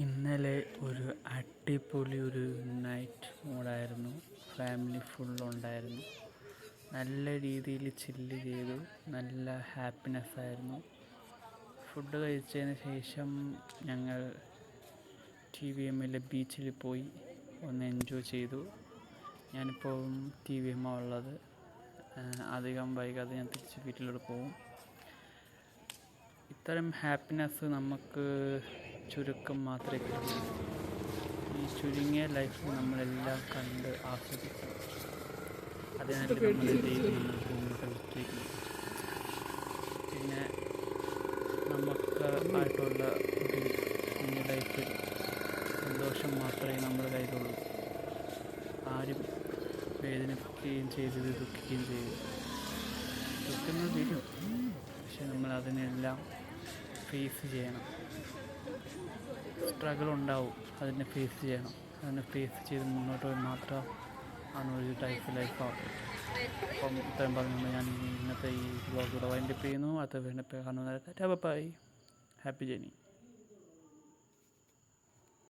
ഇന്നലെ ഒരു അടിപൊളി നൈറ്റ് മൂഡായിരുന്നു. ഫാമിലി ഫുള്ളുണ്ടായിരുന്നു. നല്ല രീതിയിൽ ചില്ല് ചെയ്തു. നല്ല ഹാപ്പിനെസ്സായിരുന്നു. ഫുഡ് കഴിച്ചതിന് ശേഷം ഞങ്ങൾ TVMലെ ബീച്ചിൽ പോയി ഒന്ന് എൻജോയ് ചെയ്തു. ഞാനിപ്പോൾ TVM ഉള്ളത്. അധികം വൈകാതെ ഞാൻ തിരിച്ച് വീട്ടിലോട്ട് പോകും. ഇത്തരം ഹാപ്പിനെസ് നമുക്ക് ചുരുക്കം മാത്രമേ കിട്ടൂ. ഈ ചുരുങ്ങിയ ലൈഫ് നമ്മളെല്ലാം കണ്ട് ആസ്വദിക്കണം. അതിനല്ലേ നമ്മൾ ദൈവം നമ്മൾക്ക് മുന്നോട്ട് വെച്ചിരിക്കുന്നു. പിന്നെ നമുക്ക് ആയിട്ടുള്ള ഒരു കുഞ്ഞു ലൈഫിൽ സന്തോഷം മാത്രമേ നമ്മുടെ കയ്യിലുള്ളൂ. ആരും വേദനിപ്പിക്കുകയും ചെയ്തത് ദുഃഖിക്കുകയും ചെയ്തു. ദുഃഖങ്ങൾ വരും, പക്ഷെ നമ്മൾ അതിനെല്ലാം ഫേസ് ചെയ്യണം. സ്ട്രഗിൾ ഉണ്ടാവും, അതിനെ ഫേസ് ചെയ്യണം. അതിനെ ഫേസ് ചെയ്ത് മുന്നോട്ട് പോയി മാത്രം ആണ് ഒരു ലൈഫാവും. അപ്പം ഇത്രയും പറഞ്ഞുകൊണ്ട് ഞാൻ ഇന്നത്തെ ഈ വ്ളോഗ് ഇവിടെ വൈൻഡപ്പ് ചെയ്യുന്നു. അടുത്ത വീണ്ടും കാണുന്നവരെ ബൈ. Happy journey.